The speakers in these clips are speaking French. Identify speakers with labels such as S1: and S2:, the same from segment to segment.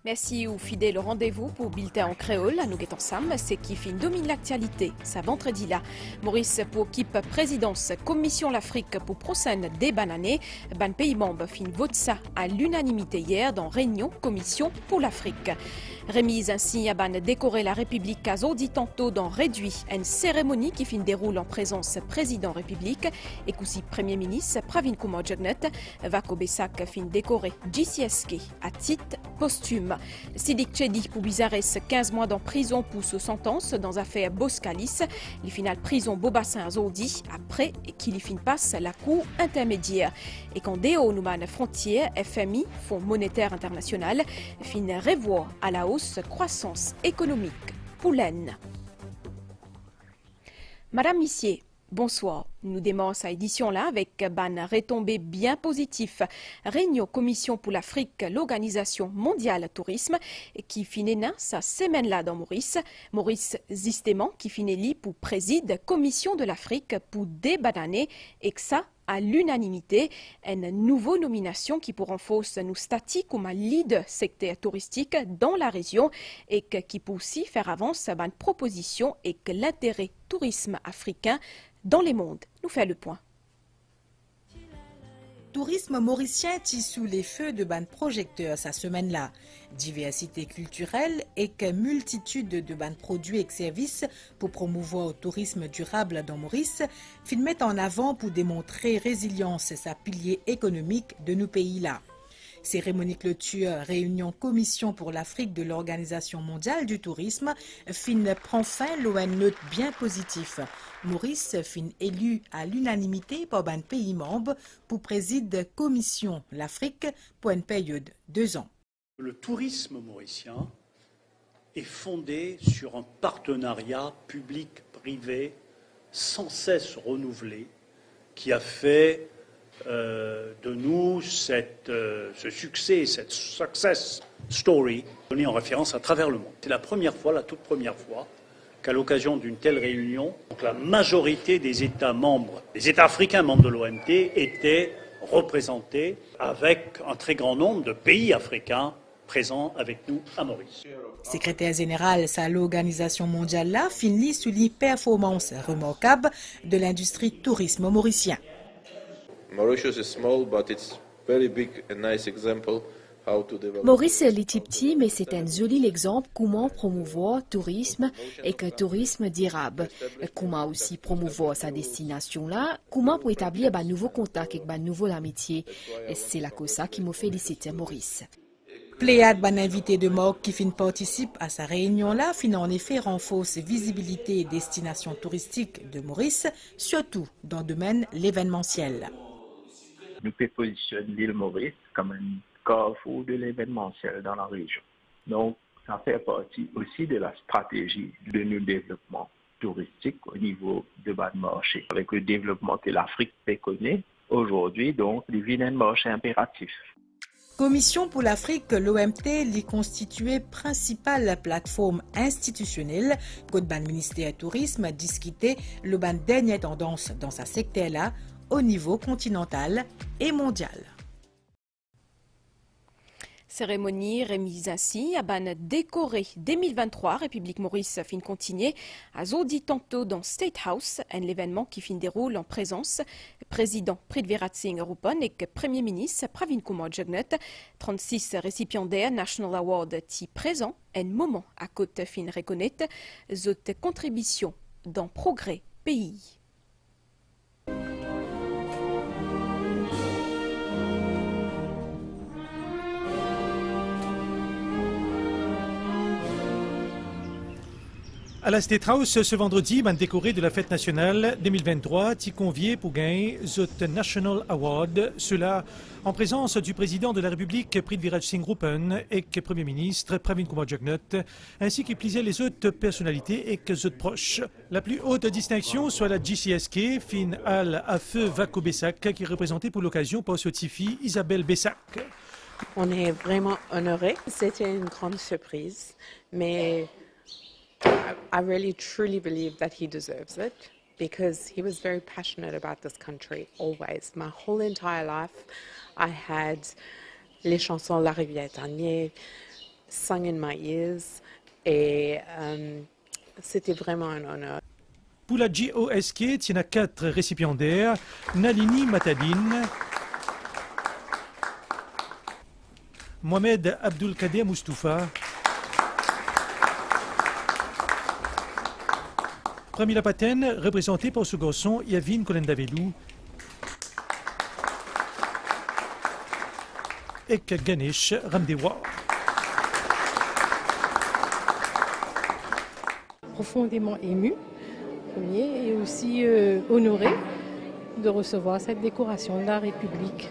S1: Merci ou fidèle au rendez-vous pour Bulletin en créole. À nous guettons Sam, c'est qui fin domine l'actualité. Ça vendredi là. Maurice pour équipe présidence Commission l'Afrique pour prochaine des bananées. Ban pays membre fin vote ça à l'unanimité hier dans réunion Commission pour l'Afrique. Remise ainsi à ban décorer la République à Zodi tantôt dans réduit une cérémonie qui fin déroule en présence président République et qu'aussi Premier ministre Pravin Kumar Jugnauth Wako Besak fin décoré GCSK à titre posthume. Sidik Chedi pour Bizares 15 mois en prison pour sous sentence dans affaire Boskalis. Il finale prison Bobassin Zodi après qu'il y fin passe la cour intermédiaire. Et quand Déo Nouman Frontières, FMI, Fonds monétaire international, fin revoir à la hausse croissance économique pour l'Aisne. Madame Missier, bonsoir. Nous démarrons cette édition-là avec ban retombée bien positif. Réunion Commission pour l'Afrique, l'Organisation mondiale tourisme, qui finit sa semaine-là dans Maurice. Maurice Zistéman, qui finit pour préside Commission de l'Afrique pour des bananées et que ça, à l'unanimité, une nouvelle nomination qui pour renforcer nos statuts comme un leader secteur touristique dans la région et qui peut aussi faire avancer une proposition et que l'intérêt tourisme africain dans les mondes. Nous fait le point.
S2: Tourisme mauricien tisse sous les feux de ban projecteurs sa semaine-là. Diversité culturelle et que multitude de ban produits et services pour promouvoir le tourisme durable dans Maurice, filment en avant pour démontrer résilience et sa pilier économique de nos pays-là. Cérémonie clôture, réunion Commission pour l'Afrique de l'Organisation mondiale du tourisme, fin prend fin l'ON note bien positif. Maurice fin élu à l'unanimité par un pays membre pour préside Commission l'Afrique pour une période de 2 ans.
S3: Le tourisme mauricien est fondé sur un partenariat public-privé sans cesse renouvelé qui a fait de nous ce succès, cette success story donnée en référence à travers le monde. C'est la première fois, la toute première fois, qu'à l'occasion d'une telle réunion, donc la majorité des États membres, des États africains membres de l'OMT étaient représentés avec un très grand nombre de pays africains présents avec nous à Maurice.
S2: Secrétaire général de l'Organisation mondiale là finit sous les performances remarquables de l'industrie tourisme mauricien.
S4: Mauritius is small, but it's very big and nice example how to develop.
S5: Maurice est petit, mais c'est un joli exemple comment promouvoir le tourisme et que tourisme durable. Comment aussi promouvoir sa destination là, comment pour établir un nouveau contact avec un nouveau amitié. C'est la cause qui m'a félicité Maurice.
S2: Pléiade ban invité de Morgue qui fin participe à sa réunion là, fin en effet renforce visibilité et destination touristique de Maurice, surtout dans le domaine l'événementiel.
S6: Nous pouvons positionner l'île Maurice comme un carrefour de l'événementiel dans la région. Donc, ça fait partie aussi de la stratégie de nos développements touristiques au niveau de bas de marché. Avec le développement que l'Afrique connaît aujourd'hui, donc, il devient un marché impératif.
S2: Commission pour l'Afrique, l'OMT, l'y constituée principale plateforme institutionnelle que le ministère du Tourisme a discuté le dernière tendance dans sa secteur-là au niveau continental et mondial.
S1: Cérémonie remise ainsi à ban décoré 2023 République Maurice fin continuer à Zodi tantôt dans State House, un événement qui fin déroule en présence président Prithvirat Singh Rupan et Premier ministre Pravin Kumar Jugnauth, 36 récipiendaires National Award qui présent un moment à côté fin reconnaître zot contribution dans progrès pays.
S7: À la State House, ce vendredi, ban décoré de la fête nationale 2023, t'y convié pour gagner the National Award, cela en présence du président de la République, Prithvirat Singh Rupan, et Premier ministre Pravin Kumar Jugnauth, ainsi qu'il plaisait les autres personnalités et les autres proches. La plus haute distinction soit la GCSK, fin al à feu Wako Besak, qui est représentée pour l'occasion par Sotifi Isabelle Besak.
S8: On est vraiment honorés. C'était une grande surprise, mais I really truly believe that he deserves it because he was very passionate about this country always. My whole entire life I had les chansons La Rivière Dernier, sung in my ears. Et c'était vraiment un honneur.
S7: Pour la GOSK, il y a 4 récipiendaires. Nalini Matadine, Mohamed Abdulkader Moustoufa, Pramila Paten, représenté par ce garçon Yavin Kolendavelou, et Ganesh Ramdewa.
S9: Profondément ému, premier, et aussi honoré de recevoir cette décoration de la République.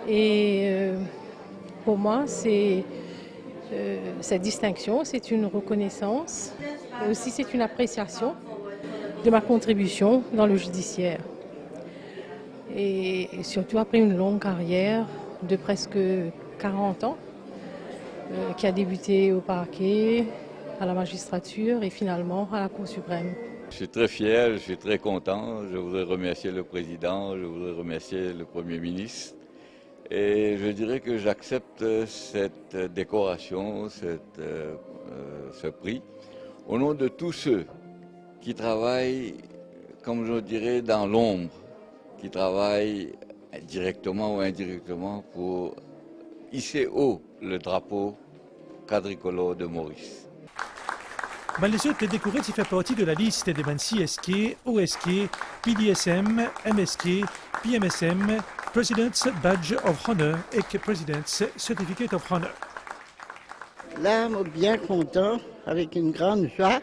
S9: Et pour moi, cette distinction, c'est une reconnaissance, et aussi c'est une appréciation de ma contribution dans le judiciaire. Et surtout après une longue carrière de presque 40 ans, qui a débuté au parquet, à la magistrature et finalement à la Cour suprême.
S10: Je suis très fier, je suis très content. Je voudrais remercier le président, je voudrais remercier le Premier ministre. Et je dirais que j'accepte cette décoration, ce prix, au nom de tous ceux qui travaillent, comme je dirais, dans l'ombre, qui travaillent directement ou indirectement pour hisser haut le drapeau quadricolore de Maurice.
S7: Les autres décorés qui fait partie de la liste des CSK, OSK, PDSM, MSK, PMSM, President's Badge of Honor et President's Certificate of Honor.
S11: Là, je suis bien content, avec une grande joie,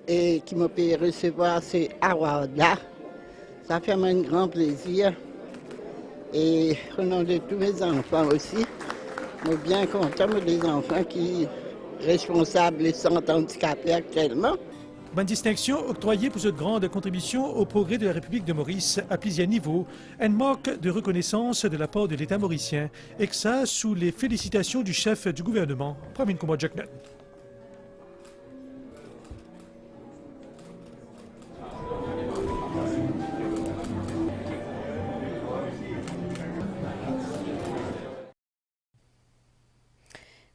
S11: et qui m'a pu recevoir ces awards-là. Ça fait un grand plaisir. Et au nom de tous mes enfants aussi, je suis bien content des enfants qui sont responsables et sont handicapés actuellement.
S7: Bonne distinction octroyée pour cette grande contribution au progrès de la République de Maurice à plusieurs niveaux, une marque de reconnaissance de la part de l'État mauricien, et que ça sous les félicitations du chef du gouvernement, Pramin Kumar Jacknut.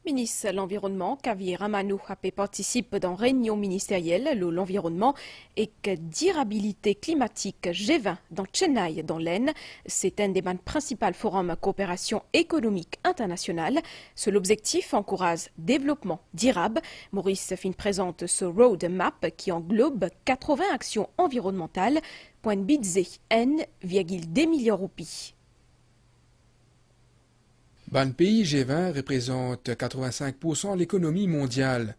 S1: Ministre de l'Environnement, Kavir Ramanou, participe dans réunion ministérielle l'environnement et que durabilité climatique G20 dans Chennai, dans l'Aisne. C'est un des principaux forums coopération économique internationale. C'est l'objectif encourage développement durable. Maurice Fin présente ce roadmap qui englobe 80 actions environnementales. Point budget N,2 milliards roupies.
S12: Le pays G20 représente 85% de l'économie mondiale.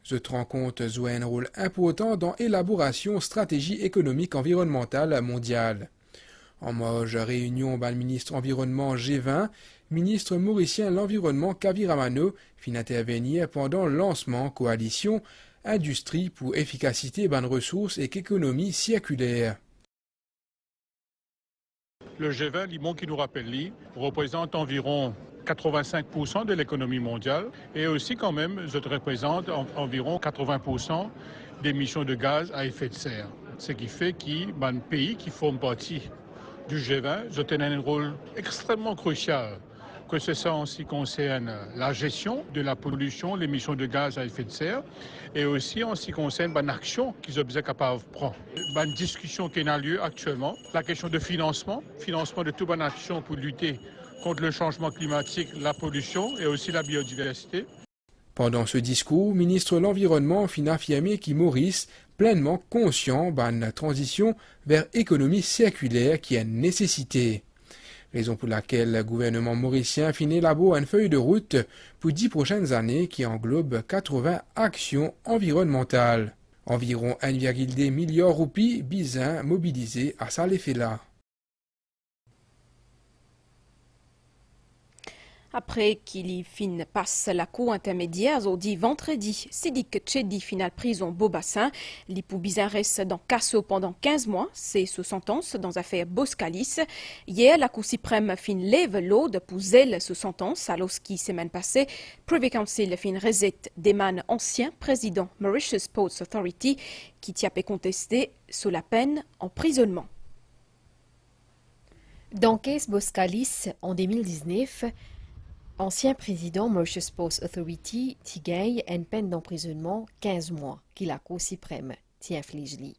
S12: Cette rencontre joue un rôle important dans l'élaboration stratégie économique environnementale mondiale. En marge réunion le ministre environnement G20, ministre mauricien de l'environnement Kavir Ramanou fin intervenir pendant le lancement coalition Industrie pour efficacité des ressources et économie circulaire.
S13: Le G20, Limon qui nous rappelle, représente environ 85% de l'économie mondiale et aussi quand même, je représente environ 80% des émissions de gaz à effet de serre. Ce qui fait que pays qui forment partie du G20, je tiens un rôle extrêmement crucial, que ce soit en ce qui concerne la gestion de la pollution, l'émission de gaz à effet de serre, et aussi en ce qui concerne l'action qu'ils sont capables de prendre. Une discussion qui a lieu actuellement, la question de financement de toute bonne action pour lutter contre le changement climatique, la pollution et aussi la biodiversité.
S12: Pendant ce discours, le ministre de l'Environnement fin affirmé qu'il Maurice pleinement conscient de la transition vers économie circulaire qui est une nécessité. Raison pour laquelle le gouvernement mauricien fin élabore une feuille de route pour 10 prochaines années qui englobe 80 actions environnementales. Environ 1,2 milliard roupies bizarres mobilisées à ça l'effet-là.
S1: Après qu'il fin passe la cour intermédiaire, dit vendredi, Sidik Tchedi finale prison Beaubassin. L'ipou bizarre reste dans Casso pendant 15 mois. C'est sous sentence dans l'affaire Boscalis. Hier, la Cour suprême fin lève l'aude pour zèle sous sentence, alors qui semaine passée, Privy Council fin reset Deman, ancien président Mauritius Ports Authority, qui tient à contester sous la peine emprisonnement.
S5: Dans le cas Boscalis, en 2019, Ancien président Mauritius Sports Authority, Tigay, a une peine d'emprisonnement 15 mois qu'il la Cour suprême inflige-lui.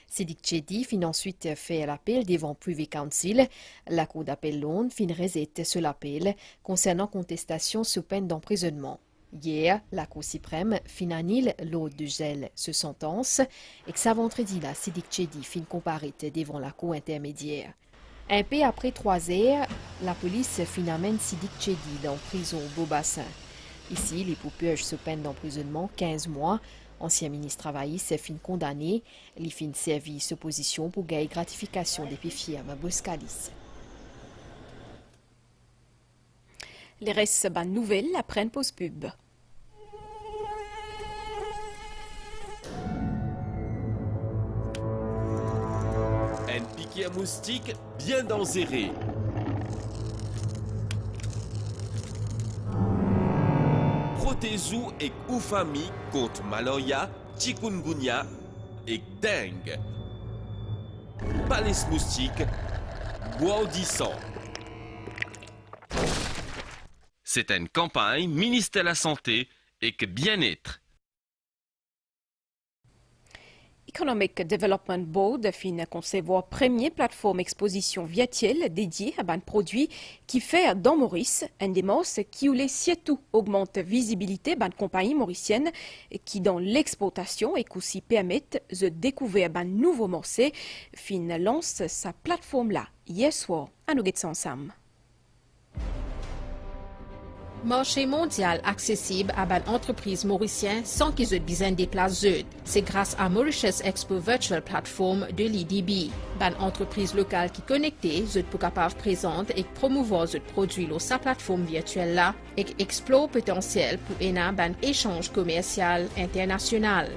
S5: Sidik Chedi fin ensuite fait l'appel devant Privy Council. La Cour d'appel Londres fin résiste sur l'appel concernant contestation sous peine d'emprisonnement. Hier, la Cour suprême fin annule l'ordre de gel sur sentence et que ça vendredi là, Sidik Chedi fin comparaître devant la Cour intermédiaire. Un peu après 3 heures, la police fin amène Sidik Chedi dans prison au Beau-Bassin. Ici, les poupées sous peine d'emprisonnement 15 mois. Ancien ministre travailliste fin condamné, les fin servi sous position pour gagner gratification des firmes Boscalis.
S1: Les restes de nouvelles après pause pub.
S14: Un piqué à moustique bien dangereux. Protégez-vous et ou famille contre malaria, chikungunya et dengue. Pas les moustiques, bois au 10 ans. C'est une campagne ministère de la Santé et que bien-être.
S1: Economic Development Board fin concevoir première plateforme exposition virtuelle dédiée à un produit qui fait dans Maurice un démarche qui voulait surtout augmente visibilité de compagnie mauricienne qui dans l'exportation et qui aussi permettent de découvrir un nouveau marché fin lance sa plateforme là hier soir à nous ensemble.
S15: Marché mondial accessible à une entreprise mauricienne sans qu'ils aient besoin de déplacer. C'est grâce à Mauritius Expo Virtual Platform de l'IDB. Une entreprise locale qui connectée, pour capable présente et promouvoir les produits sur sa plateforme virtuelle là et explore le potentiel pour un échange commercial international.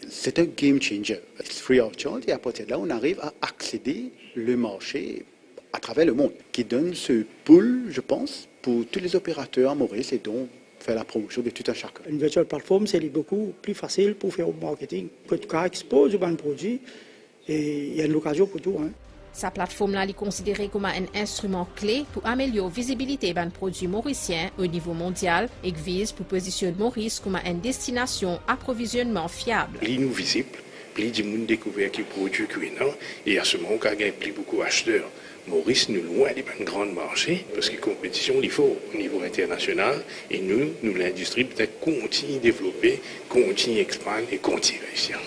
S16: C'est un game changer. C'est free of charge et à partir de là, on arrive à accéder le marché à travers le monde, qui donne ce pool, je pense, pour tous les opérateurs à Maurice et donc faire la promotion de tout un chacun.
S17: Une virtual plateforme, c'est beaucoup plus facile pour faire au marketing. Que tu exposes un produit et il y a une occasion pour tout.
S15: Sa plateforme là est considérée comme un instrument clé pour améliorer la visibilité d'un produit mauricien au niveau mondial et vise pour positionner Maurice comme une destination approvisionnement fiable.
S18: Plus nous visible, plus du monde découvert qui produit cuisinant et à ce moment on gagne plus beaucoup d'acheteurs. Maurice, nous loin d'un grand marché, parce que la compétition, il faut au niveau international, et nous l'industrie, peut-être continue à développer, continue à expandre et continue à réussir.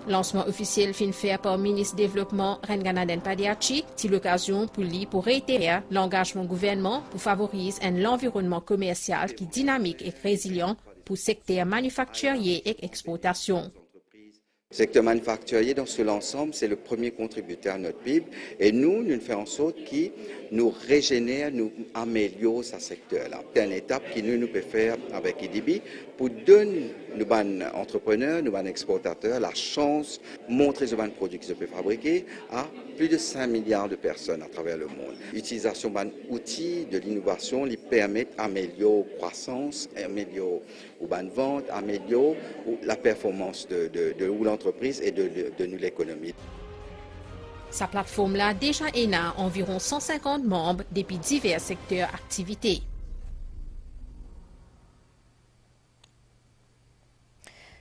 S15: Lancement officiel fin fait par le ministre du Développement Renganaden Padiachi, c'est l'occasion pour lui pour réitérer l'engagement du gouvernement pour favoriser un environnement commercial qui est dynamique et résilient pour le secteur manufacturier et exportation.
S19: Le secteur manufacturier, dans ce l'ensemble, c'est le premier contributeur à notre PIB. Et nous faisons en sorte qu'il nous régénère, nous améliore ce secteur-là. C'est une étape qui nous peut faire avec IDB pour donner nos entrepreneurs, nos exportateurs la chance de montrer les produits qu'ils peuvent fabriquer à plus de 5 milliards de personnes à travers le monde. L'utilisation d'outils de l'innovation lui permet d'améliorer la croissance, améliorer la vente, améliorer la performance de l'entreprise et de l'économie.
S15: Sa plateforme-là déjà a environ 150 membres depuis divers secteurs d'activité.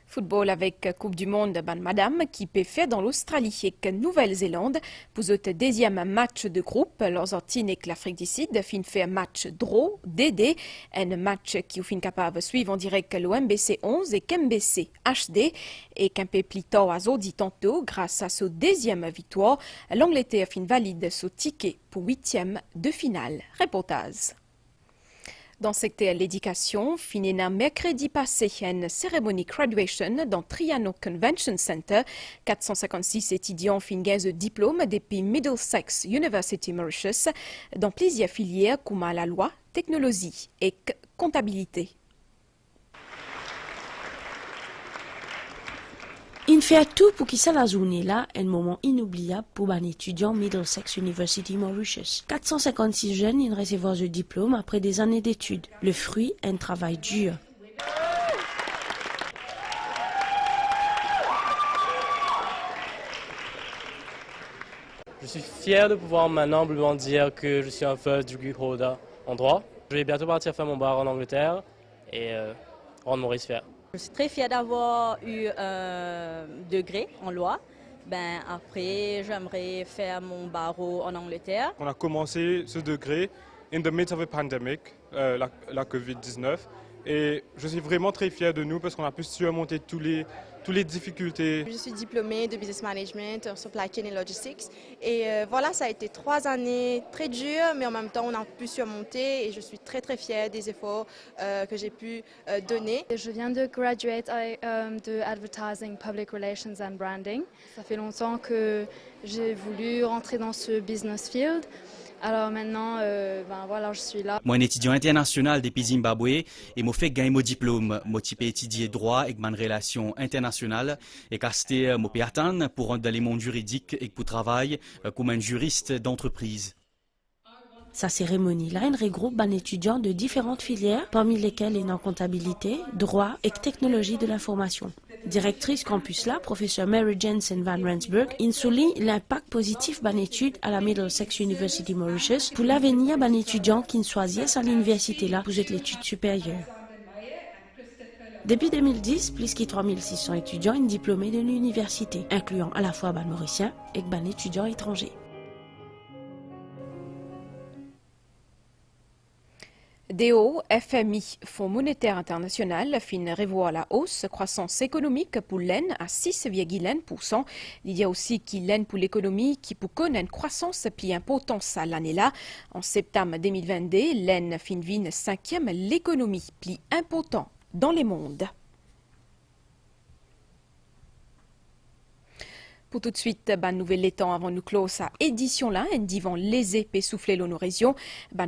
S1: Football avec Coupe du Monde Madame qui peut faire dans l'Australie et Nouvelle-Zélande pour le deuxième match de groupe. L'Argentine et l'Afrique du Sud fin fait un match draw DD, un match qui fin capable de suivre en direct l'OMBC 11 et KMBC HD et qu'un peu plus tard à dit tantôt grâce à sa deuxième victoire, l'Angleterre fin valide son ticket pour 8e de finale. Reportage. Dans le secteur de l'éducation, finina mercredi passé une cérémonie graduation dans Triano Convention Center. 456 étudiants fin gagnent diplôme depuis Middlesex University Mauritius dans plusieurs filières comme la loi, technologie et comptabilité.
S20: Il fait tout pour que la journée-là un moment inoubliable pour un étudiant Middlesex University Mauritius. 456 jeunes ils recevront le diplôme après des années d'études. Le fruit, un travail dur.
S21: Je suis fier de pouvoir maintenant humblement dire que je suis un first degree holder en droit. Je vais bientôt partir faire mon bar en Angleterre et rendre Maurice fier.
S22: Je suis très fière d'avoir eu un degré en loi. Après, j'aimerais faire mon barreau en Angleterre.
S23: On a commencé ce degré in the midst of a pandemic, la COVID-19. Et je suis vraiment très fier de nous parce qu'on a pu surmonter toutes les difficultés.
S24: Je suis diplômée de Business Management, Supply Chain et Logistics. Et voilà, ça a été 3 années très dures, mais en même temps, on a pu surmonter. Et je suis très, très fière des efforts que j'ai pu donner.
S25: Je viens de graduate de Advertising, Public Relations and Branding. Ça fait longtemps que j'ai voulu rentrer dans ce business field. Alors maintenant, voilà, je suis là.
S26: Moi, un étudiant international depuis Zimbabwe et m'a fait gagner mon diplôme. Moi, j'ai étudié droit et mes relations internationales et casté mon attendre pour rentrer dans le monde juridique et pour travailler comme un juriste d'entreprise.
S20: Sa cérémonie-là, elle regroupe des étudiants de différentes filières, parmi lesquelles il y a comptabilité, droit et technologie de l'information. Directrice campus-là, professeur Mary Jensen Van Rensburg, il souligne l'impact positif de l'étude à la Middlesex University Mauritius pour l'avenir des étudiants qui choisissent à l'université-là pour l'étude supérieure. Depuis 2010, plus de 3600 étudiants sont diplômés de l'université, incluant à la fois des Mauriciens et des étudiants étrangers.
S1: DO, FMI, Fonds monétaire international, fin revoit la hausse croissance économique pour l'Aisne à 6,1%. Il y a aussi qui l'Aisne pour l'économie qui peut connaître une croissance plus importante à l'année-là. En septembre 2022, l'Aisne fin vine 5e l'économie plus importante dans le monde. Pour tout de suite, nouvelle étant avant nous clore sa édition là, un divan lésé peut souffler l'eau région.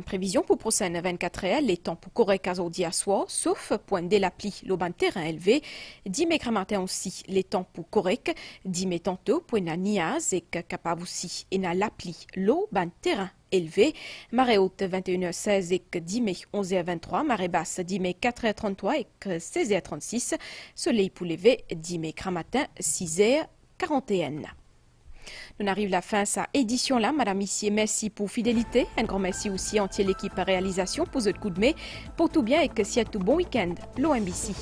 S1: Prévision pour prochaine 24 heures, les temps pour correct à aujourd'hui à soir, sauf point de la pluie, l'eau terrain élevé. 10 mai matin aussi, les temps pour correct. 10 mai tantôt, point à niaz et capable aussi, et na la pluie, l'eau terrain élevé. Marée haute 21h16 et 10 mai 11h23. Marée basse 10 mai 4h33 et 16h36. Soleil pour lever 10 mai matin 6h41. Nous arrive la fin de sa édition là. Madame, Missier, merci pour fidélité. Un grand merci aussi à entière l'équipe réalisation pour ce coup de main. Pour tout bien et que c'est tout bon week-end. L'OMBC.